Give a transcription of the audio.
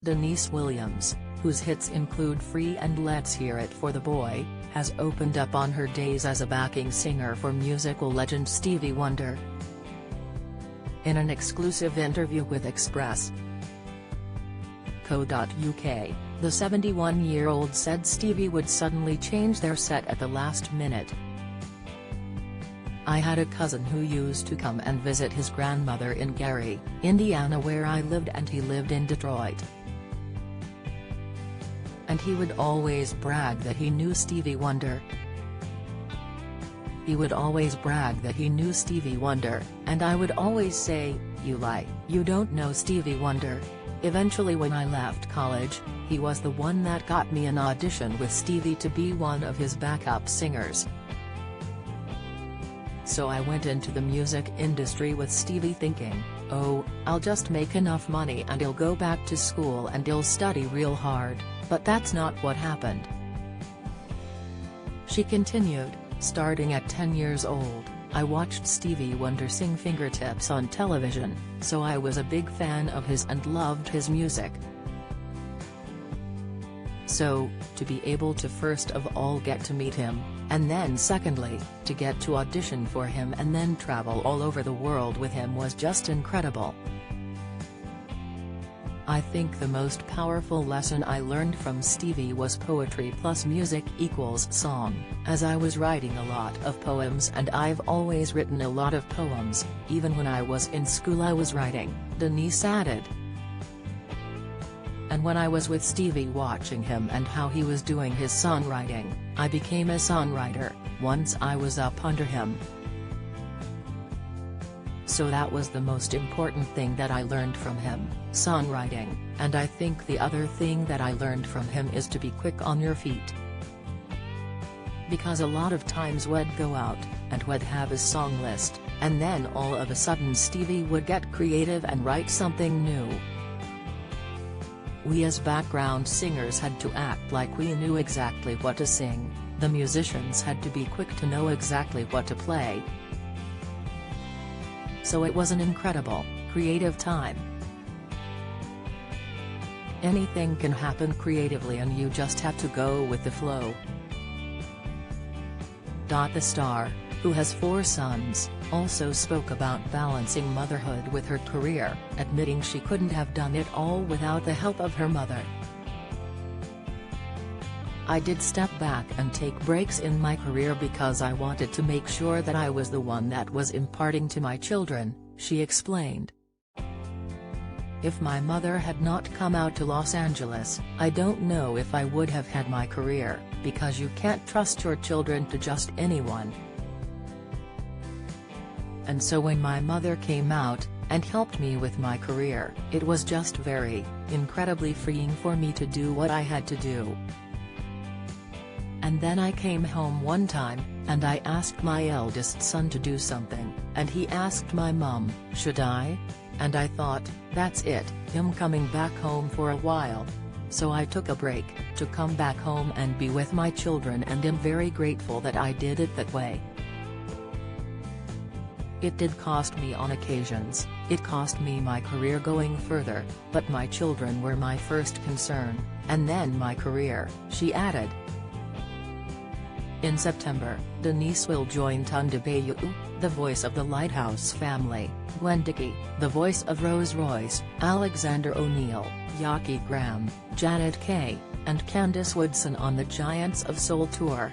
Deniece Williams, whose hits include Free and Let's Hear It for the Boy, has opened up on her days as a backing singer for musical legend Stevie Wonder. In an exclusive interview with Express.co.uk, the 71-year-old said Stevie would suddenly change their set at the last minute. "I had a cousin who used to come and visit his grandmother in Gary, Indiana, where I lived, and he lived in Detroit. And he would always brag that he knew Stevie Wonder. He would always brag that he knew Stevie Wonder, and I would always say, 'You lie, you don't know Stevie Wonder.' Eventually, when I left college, he was the one that got me an audition with Stevie to be one of his backup singers. So I went into the music industry with Stevie thinking, oh, I'll just make enough money and he'll go back to school and he'll study real hard, but that's not what happened." She continued, "Starting at 10 years old, I watched Stevie Wonder sing Fingertips on television, so I was a big fan of his and loved his music. So, to be able to first of all get to meet him, and then secondly, to get to audition for him and then travel all over the world with him was just incredible. I think the most powerful lesson I learned from Stevie was poetry plus music equals song, as I was writing a lot of poems and I've always written a lot of poems, even when I was in school I was writing," Deniece added. "And when I was with Stevie watching him and how he was doing his songwriting, I became a songwriter, once I was up under him. So that was the most important thing that I learned from him, songwriting, and I think the other thing that I learned from him is to be quick on your feet. Because a lot of times we'd go out, and we'd have a song list, and then all of a sudden Stevie would get creative and write something new. We as background singers had to act like we knew exactly what to sing, the musicians had to be quick to know exactly what to play. So it was an incredible, creative time. Anything can happen creatively and you just have to go with the flow." The star, who has 4 sons, also spoke about balancing motherhood with her career, admitting she couldn't have done it all without the help of her mother. "I did step back and take breaks in my career because I wanted to make sure that I was the one that was imparting to my children," she explained. "If my mother had not come out to Los Angeles, I don't know if I would have had my career, because you can't trust your children to just anyone. And so when my mother came out, and helped me with my career, it was just very, incredibly freeing for me to do what I had to do. And then I came home one time, and I asked my eldest son to do something, and he asked my mom, should I? And I thought, that's it, him coming back home for a while. So I took a break, to come back home and be with my children, and am very grateful that I did it that way. It did cost me on occasions, it cost me my career going further, but my children were my first concern, and then my career," she added. In September, Deniece will join Tunde Bayu, the voice of the Lighthouse family, Gwen Dickey, the voice of Rolls-Royce, Alexander O'Neill, Yaki Graham, Janet Kay, and Candice Woodson on the Giants of Soul tour.